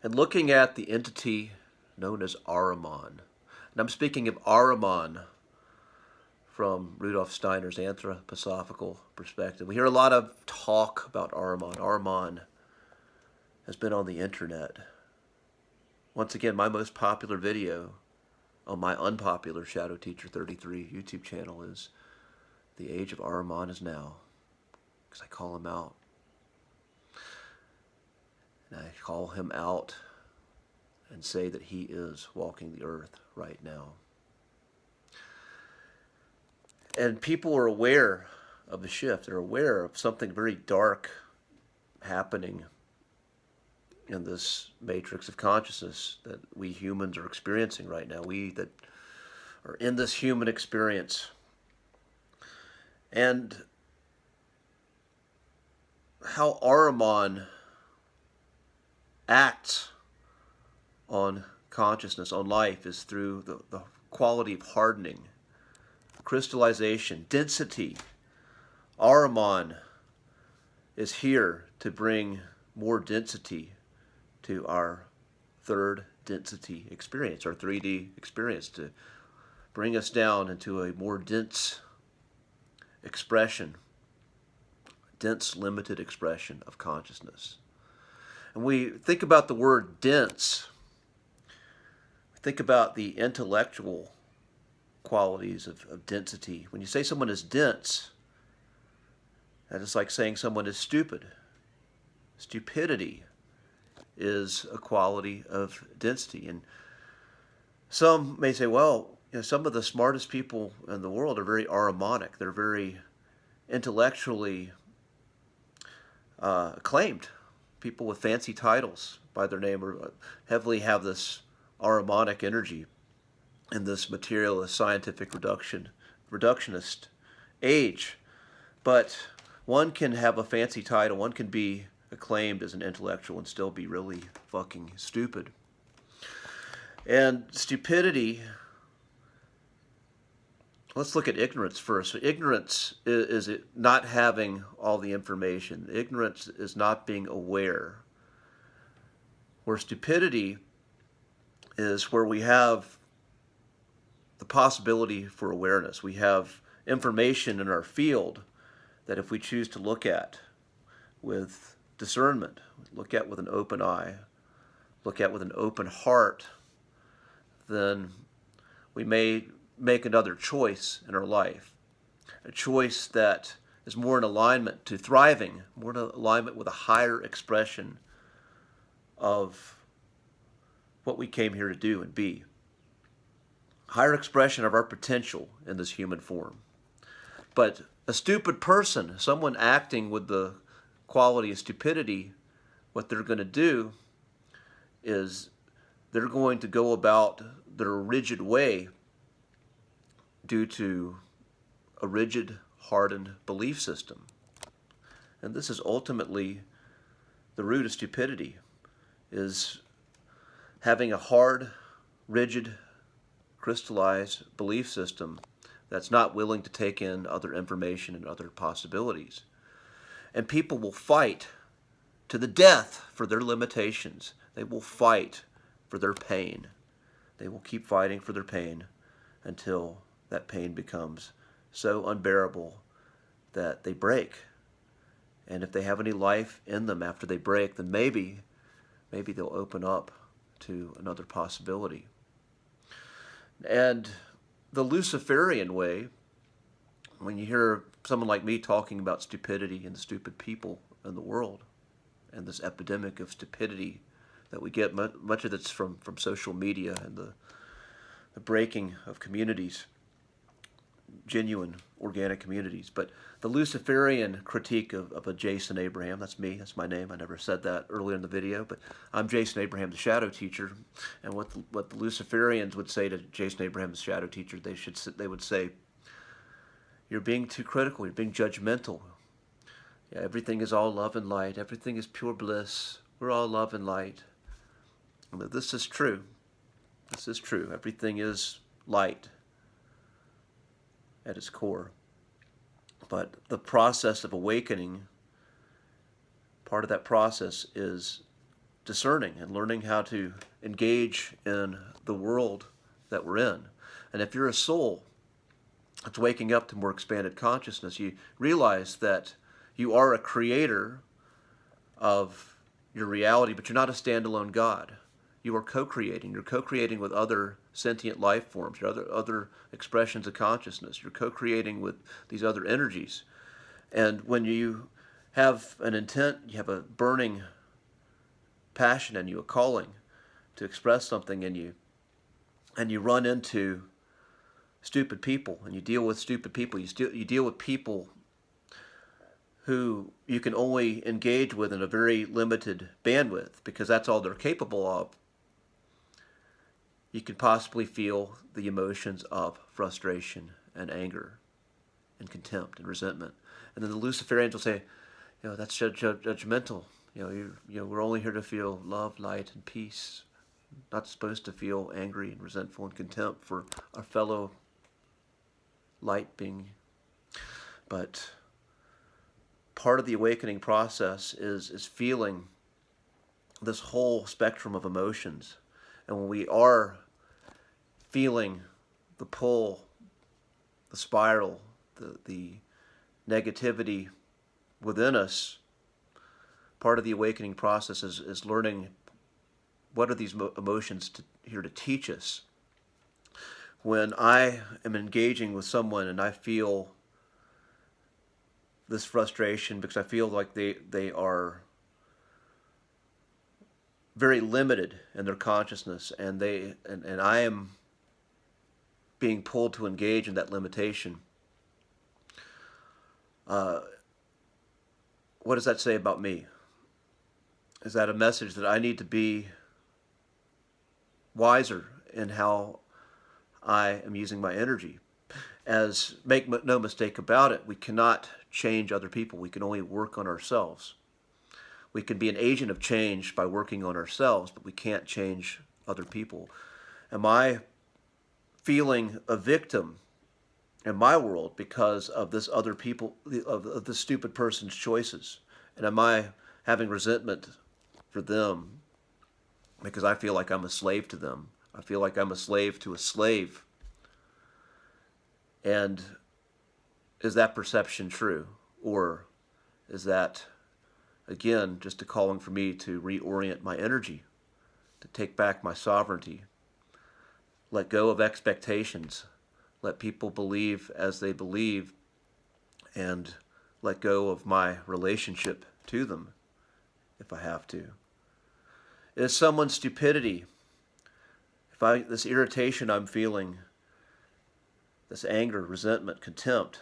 and looking at the entity known as Ahriman. And I'm speaking of Ahriman from Rudolf Steiner's anthroposophical perspective. We hear a lot of talk about Ahriman. Ahriman has been on the internet. Once again, my most popular video on my unpopular Shadow Teacher 33 YouTube channel is The Age of Ahriman is Now, because I call him out. And I call him out and say that he is walking the earth right now. And people are aware of the shift. They're aware of something very dark happening in this matrix of consciousness that we humans are experiencing right now. We that are in this human experience. And how Ahriman acts on consciousness, on life, is through the quality of hardening, crystallization, density. Ahriman is here to bring more density to our third density experience, our 3D experience, to bring us down into a more dense expression, dense, limited expression of consciousness. And we think about the word dense, think about the intellectual qualities of density. When you say someone is dense, that is like saying someone is stupid. Stupidity is a quality of density. And some may say, well, some of the smartest people in the world are very Ahrimanic. They're very intellectually acclaimed. People with fancy titles by their name are heavily have this Ahrimanic energy in this materialist scientific reductionist age. But one can have a fancy title, one can be acclaimed as an intellectual and still be really fucking stupid. And stupidity, let's look at ignorance first. So ignorance is not having all the information. Ignorance is not being aware. Where stupidity is where we have the possibility for awareness. We have information in our field that if we choose to look at with discernment, look at with an open eye, look at with an open heart, then we may make another choice in our life. A choice that is more in alignment to thriving, more in alignment with a higher expression of what we came here to do and be. Higher expression of our potential in this human form. But a stupid person, someone acting with the quality of stupidity, what they're going to do is they're going to go about their rigid way due to a rigid, hardened belief system. And this is ultimately the root of stupidity, is having a hard, rigid, crystallized belief system that's not willing to take in other information and other possibilities. And people will fight to the death for their limitations. They will fight for their pain. They will keep fighting for their pain until that pain becomes so unbearable that they break. And if they have any life in them after they break, then maybe they'll open up to another possibility. And the Luciferian way, when you hear someone like me talking about stupidity and the stupid people in the world, and this epidemic of stupidity that we get, much of it's from social media and the breaking of communities, genuine organic communities. But the Luciferian critique of a Jason Abraham, that's me, that's my name, I never said that earlier in the video, but I'm Jason Abraham, the Shadow Teacher. And what the Luciferians would say to Jason Abraham, the Shadow Teacher, they would say, you're being too critical, you're being judgmental. Yeah, everything is all love and light, everything is pure bliss, we're all love and light. And this is true. This is true. Everything is light at its core. But the process of awakening, part of that process is discerning and learning how to engage in the world that we're in. And if you're a soul that's waking up to more expanded consciousness, you realize that you are a creator of your reality, but you're not a standalone God. You are co-creating. You're co-creating with other sentient life forms, your other expressions of consciousness. You're co-creating with these other energies. And when you have an intent, you have a burning passion in you, a calling to express something in you, and you run into stupid people, and you deal with stupid people, you deal with people who you can only engage with in a very limited bandwidth because that's all they're capable of, you can possibly feel the emotions of frustration and anger and contempt and resentment. And then the Luciferians will say, that's judgmental. We're only here to feel love, light, and peace. Not supposed to feel angry and resentful and contempt for our fellow light being. But part of the awakening process is feeling this whole spectrum of emotions. And when we are feeling the pull, the spiral, the negativity within us, part of the awakening process is learning what are these emotions here to teach us. When I am engaging with someone and I feel this frustration because I feel like they are very limited in their consciousness, and I am being pulled to engage in that limitation, what does that say about me? Is that a message that I need to be wiser in how I am using my energy? As make no mistake about it, we cannot change other people. We can only work on ourselves. We can be an agent of change by working on ourselves, but we can't change other people. Am I feeling a victim in my world because of this other people, of this stupid person's choices? And am I having resentment for them because I feel like I'm a slave to them? I feel like I'm a slave to a slave. And is that perception true? Or is that, again, just a calling for me to reorient my energy, to take back my sovereignty, let go of expectations, let people believe as they believe, and let go of my relationship to them if I have to? Is someone's stupidity, this irritation I'm feeling, this anger, resentment, contempt,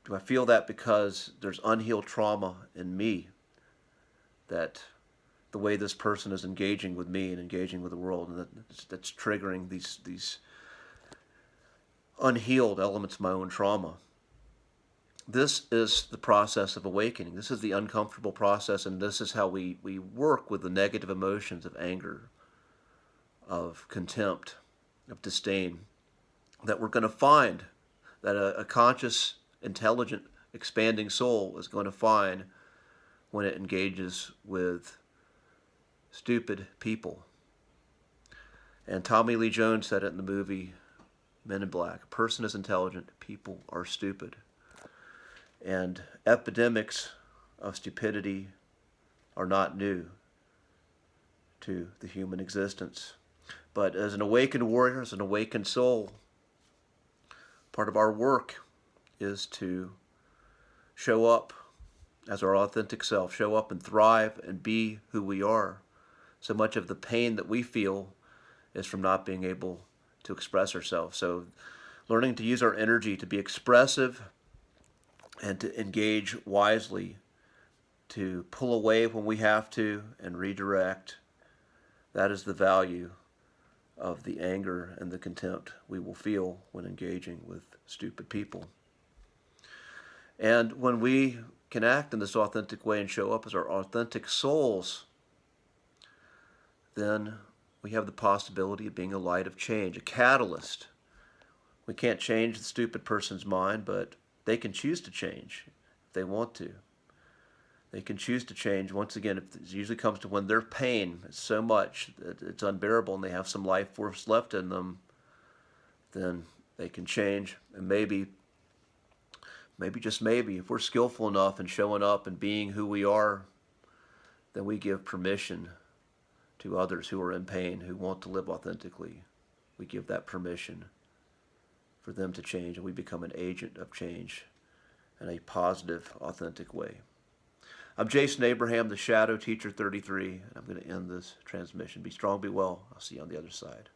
do I feel that because there's unhealed trauma in me, that the way this person is engaging with me and engaging with the world, and that's triggering these unhealed elements of my own trauma? This is the process of awakening. This is the uncomfortable process, and this is how we work with the negative emotions of anger, of contempt, of disdain, that we're going to find that a conscious, intelligent, expanding soul is going to find when it engages with stupid people. And Tommy Lee Jones said it in the movie Men in Black: a person is intelligent, people are stupid. And epidemics of stupidity are not new to the human existence. But as an awakened warrior, as an awakened soul, part of our work is to show up as our authentic self, show up and thrive and be who we are. So much of the pain that we feel is from not being able to express ourselves. So learning to use our energy to be expressive and to engage wisely, to pull away when we have to and redirect, that is the value of the anger and the contempt we will feel when engaging with stupid people. And when we can act in this authentic way and show up as our authentic souls, then we have the possibility of being a light of change, a catalyst. We can't change the stupid person's mind, but they can choose to change if they want to. They can choose to change. Once again, it usually comes to when their pain is so much that it's unbearable and they have some life force left in them, then they can change. And maybe just maybe, if we're skillful enough in showing up and being who we are, then we give permission to others who are in pain, who want to live authentically. We give that permission for them to change, and we become an agent of change in a positive, authentic way. I'm Jason Abraham, the Shadow Teacher 33, and I'm going to end this transmission. Be strong, be well. I'll see you on the other side.